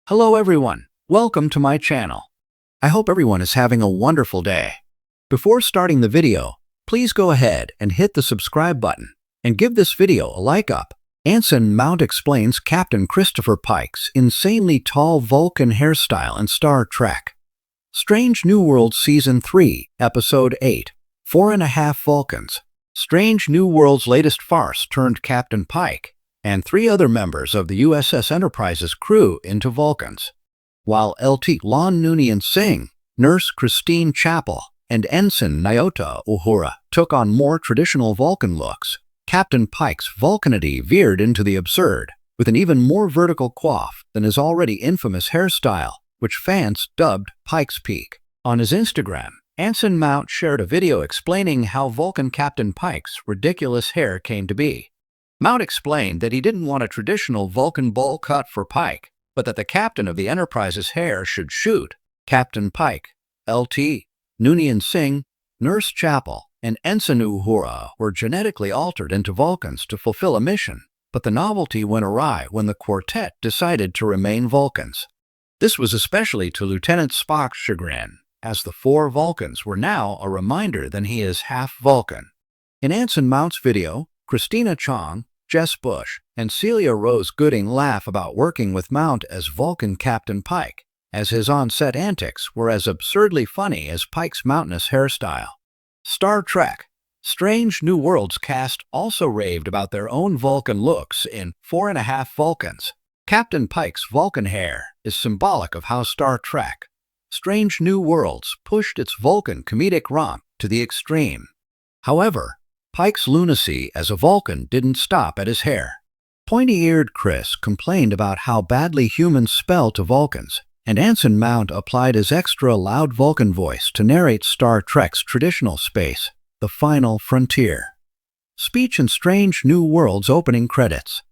Hello everyone, welcome to my channel. I hope everyone is having a wonderful day. Before starting the video, please go ahead and hit the subscribe button and give this video a like up. Anson Mount explains Captain Christopher Pike's insanely tall Vulcan hairstyle in Star Trek. Strange New Worlds Season 3, Episode 8, 4.5 Vulcans. Strange New Worlds' latest farce turned Captain Pike and 3 other members of the USS Enterprise's crew into Vulcans. While LT Lon Noonien Singh, Nurse Christine Chapel, and Ensign Nyota Uhura took on more traditional Vulcan looks, Captain Pike's Vulcanity veered into the absurd, with an even more vertical coif than his already infamous hairstyle, which fans dubbed Pike's Peak. On his Instagram, Anson Mount shared a video explaining how Vulcan Captain Pike's ridiculous hair came to be. Mount explained that he didn't want a traditional Vulcan bowl cut for Pike, but that the captain of the Enterprise's hair should shoot. Captain Pike, LT, Noonien Singh, Nurse Chapel, and Ensign Uhura were genetically altered into Vulcans to fulfill a mission, but the novelty went awry when the quartet decided to remain Vulcans. This was especially to Lieutenant Spock's chagrin, as the 4 Vulcans were now a reminder that he is half Vulcan. In Anson Mount's video, Christina Chong, Jess Bush, and Celia Rose Gooding laugh about working with Mount as Vulcan Captain Pike, as his on-set antics were as absurdly funny as Pike's mountainous hairstyle. Star Trek Strange New Worlds cast also raved about their own Vulcan looks in 4.5 Vulcans. Captain Pike's Vulcan hair is symbolic of how Star Trek Strange New Worlds pushed its Vulcan comedic romp to the extreme. However, Pike's lunacy as a Vulcan didn't stop at his hair. Pointy-eared Chris complained about how badly humans spell to Vulcans, and Anson Mount applied his extra loud Vulcan voice to narrate Star Trek's traditional space, The Final Frontier. Speech in Strange New Worlds opening credits.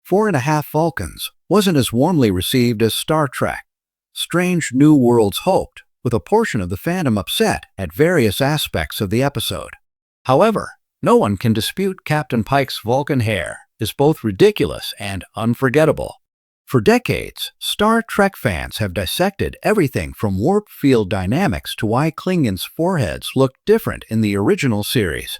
4.5 Vulcans wasn't as warmly received as Star Trek Strange New Worlds hoped, with a portion of the fandom upset at various aspects of the episode. However, no one can dispute Captain Pike's Vulcan hair is both ridiculous and unforgettable. For decades, Star Trek fans have dissected everything from warp field dynamics to why Klingons' foreheads looked different in the original series.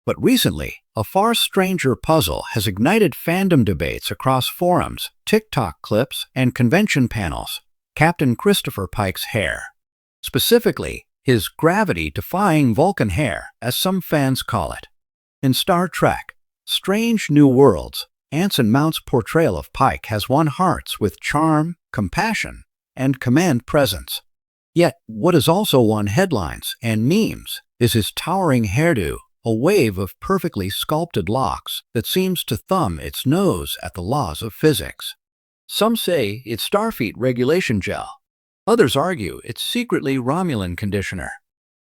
But recently, a far stranger puzzle has ignited fandom debates across forums, TikTok clips, and convention panels: Captain Christopher Pike's hair. Specifically, his gravity-defying Vulcan hair, as some fans call it. In Star Trek Strange New Worlds, Anson Mount's portrayal of Pike has won hearts with charm, compassion, and command presence. Yet, what has also won headlines and memes is his towering hairdo, a wave of perfectly sculpted locks that seems to thumb its nose at the laws of physics. Some say it's Starfleet regulation gel. Others argue it's secretly Romulan conditioner.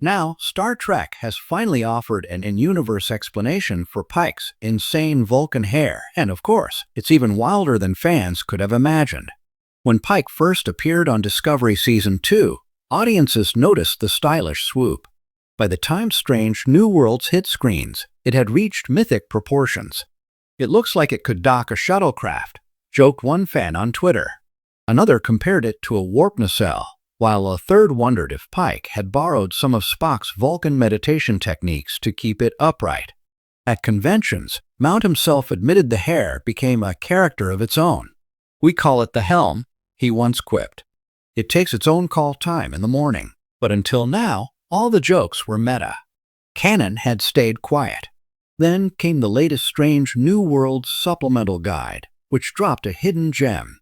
Now, Star Trek has finally offered an in-universe explanation for Pike's insane Vulcan hair, and of course, it's even wilder than fans could have imagined. When Pike first appeared on Discovery Season 2, audiences noticed the stylish swoop. By the time Strange New Worlds hit screens, it had reached mythic proportions. "It looks like it could dock a shuttlecraft," joked one fan on Twitter. Another compared it to a warp nacelle, while a third wondered if Pike had borrowed some of Spock's Vulcan meditation techniques to keep it upright. At conventions, Mount himself admitted the hair became a character of its own. "We call it the helm," he once quipped. "It takes its own call time in the morning." But until now, all the jokes were meta. Canon had stayed quiet. Then came the latest Strange New Worlds supplemental guide, which dropped a hidden gem.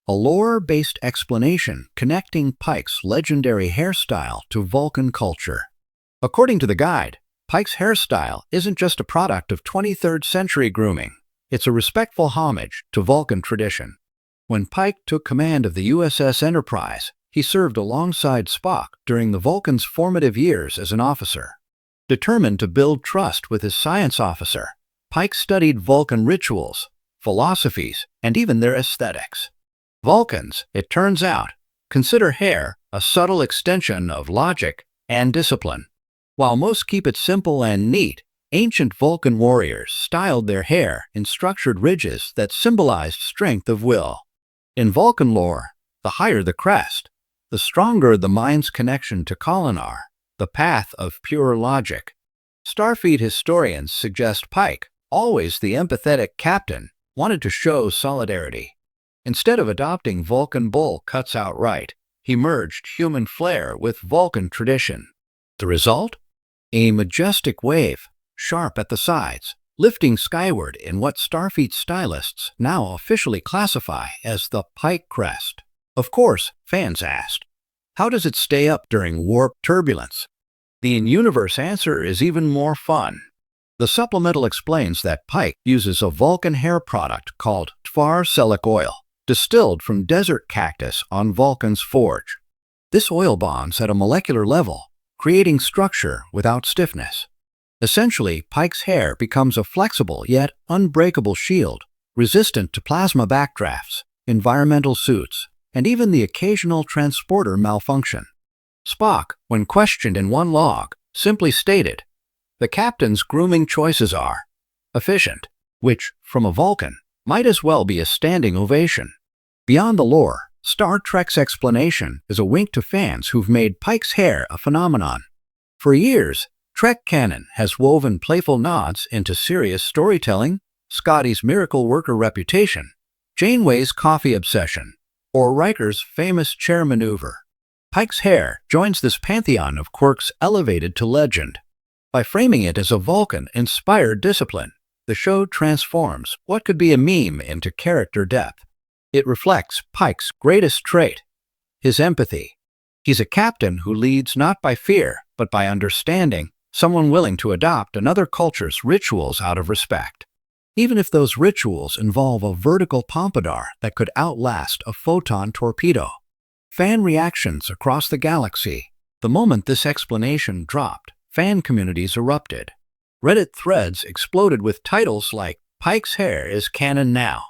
A lore-based explanation connecting Pike's legendary hairstyle to Vulcan culture. According to the guide, Pike's hairstyle isn't just a product of 23rd century grooming. It's a respectful homage to Vulcan tradition. When Pike took command of the USS Enterprise, he served alongside Spock during the Vulcan's formative years as an officer. Determined to build trust with his science officer, Pike studied Vulcan rituals, philosophies, and even their aesthetics. Vulcans, it turns out, consider hair a subtle extension of logic and discipline. While most keep it simple and neat, ancient Vulcan warriors styled their hair in structured ridges that symbolized strength of will. In Vulcan lore, The higher the crest, the stronger the mind's connection to Kolinar, the path of pure logic. Starfleet historians suggest Pike, always the empathetic captain, wanted to show solidarity. Instead of adopting Vulcan bull cuts outright, he merged human flair with Vulcan tradition. The result? A majestic wave, sharp at the sides, lifting skyward in what Starfleet stylists now officially classify as the Pike crest. Of course, fans asked, how does it stay up during warp turbulence? The in-universe answer is even more fun. The supplemental explains that Pike uses a Vulcan hair product called livestheour oil, distilled from desert cactus on Vulcan's forge. This oil bonds at a molecular level, creating structure without stiffness. Essentially, Pike's hair becomes a flexible yet unbreakable shield, resistant to plasma backdrafts, environmental suits, and even the occasional transporter malfunction. Spock, when questioned in one log, simply stated, "The captain's grooming choices are efficient," which, from a Vulcan, might as well be a standing ovation. Beyond the lore, Star Trek's explanation is a wink to fans who've made Pike's hair a phenomenon. For years, Trek canon has woven playful nods into serious storytelling, Scotty's miracle worker reputation, Janeway's coffee obsession, or Riker's famous chair maneuver. Pike's hair joins this pantheon of quirks elevated to legend. By framing it as a Vulcan-inspired discipline, the show transforms what could be a meme into character depth. It reflects Pike's greatest trait, his empathy. He's a captain who leads not by fear, but by understanding, someone willing to adopt another culture's rituals out of respect. Even if those rituals involve a vertical pompadour that could outlast a photon torpedo. Fan reactions across the galaxy. The moment this explanation dropped, fan communities erupted. Reddit threads exploded with titles like "Pike's hair is canon now"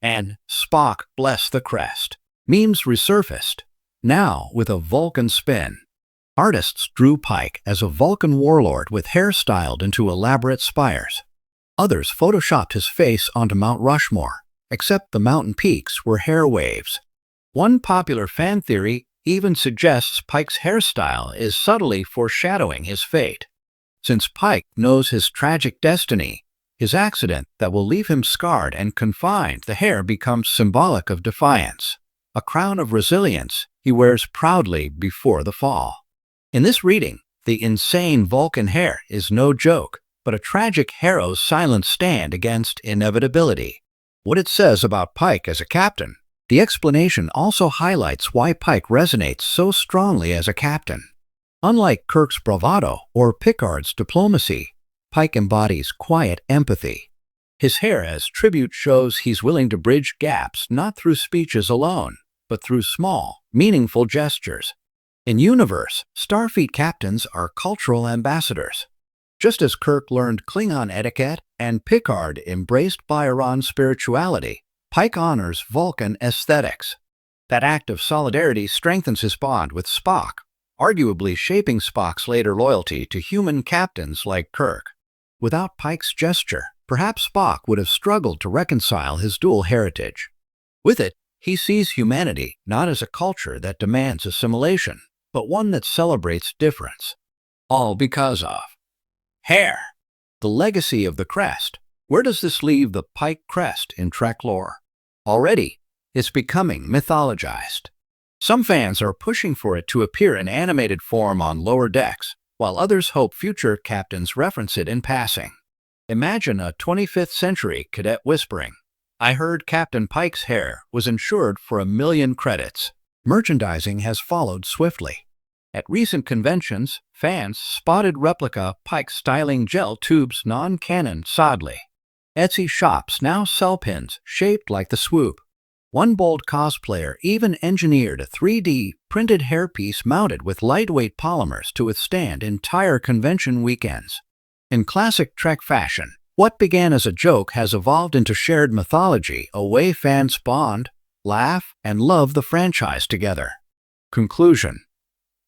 and "Spock bless the crest." Memes resurfaced, now with a Vulcan spin. Artists drew Pike as a Vulcan warlord with hair styled into elaborate spires. Others photoshopped his face onto Mount Rushmore, except the mountain peaks were hair waves. One popular fan theory even suggests Pike's hairstyle is subtly foreshadowing his fate. Since Pike knows his tragic destiny, his accident that will leave him scarred and confined, the hair becomes symbolic of defiance, a crown of resilience he wears proudly before the fall. In this reading, the insane Vulcan hair is no joke, but a tragic hero's silent stand against inevitability. What it says about Pike as a captain. The explanation also highlights why Pike resonates so strongly as a captain. Unlike Kirk's bravado or Picard's diplomacy, Pike embodies quiet empathy. His hair as tribute shows he's willing to bridge gaps not through speeches alone, but through small, meaningful gestures. In universe, Starfleet captains are cultural ambassadors. Just as Kirk learned Klingon etiquette and Picard embraced Byron spirituality, Pike honors Vulcan aesthetics. That act of solidarity strengthens his bond with Spock, arguably shaping Spock's later loyalty to human captains like Kirk. Without Pike's gesture, perhaps Spock would have struggled to reconcile his dual heritage. With it, he sees humanity not as a culture that demands assimilation, but one that celebrates difference. All because of hair. The legacy of the crest. Where does this leave the Pike crest in Trek lore? Already, it's becoming mythologized. Some fans are pushing for it to appear in animated form on lower decks, while others hope future captains reference it in passing. Imagine a 25th century cadet whispering, "I heard Captain Pike's hair was insured for 1,000,000 credits." Merchandising has followed swiftly. At recent conventions, fans spotted replica Pike styling gel tubes non-canon sadly. Etsy shops now sell pins shaped like the swoop. One bold cosplayer even engineered a 3D printed hairpiece mounted with lightweight polymers to withstand entire convention weekends. In classic Trek fashion, what began as a joke has evolved into shared mythology, a way fans bond, laugh, and love the franchise together. Conclusion.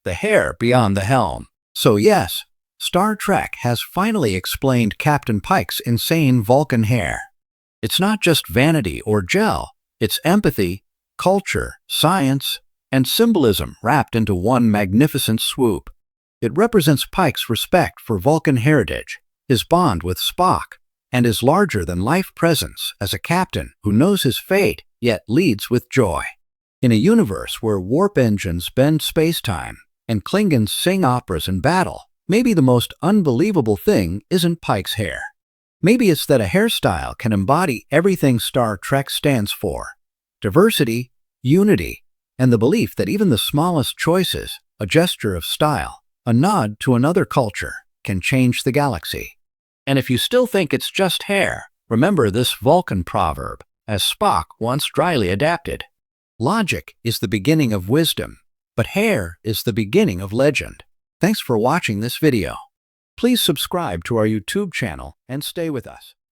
The hair beyond the helm. So yes, Star Trek has finally explained Captain Pike's insane Vulcan hair. It's not just vanity or gel, it's empathy, culture, science, and symbolism wrapped into one magnificent swoop. It represents Pike's respect for Vulcan heritage, his bond with Spock, and his larger-than-life presence as a captain who knows his fate yet leads with joy. In a universe where warp engines bend space-time and Klingons sing operas in battle, maybe the most unbelievable thing isn't Pike's hair. Maybe it's that a hairstyle can embody everything Star Trek stands for: diversity, unity, and the belief that even the smallest choices, a gesture of style, a nod to another culture, can change the galaxy. And if you still think it's just hair, remember this Vulcan proverb, as Spock once dryly adapted: "Logic is the beginning of wisdom, but hair is the beginning of legend." Thanks for watching this video. Please subscribe to our YouTube channel and stay with us.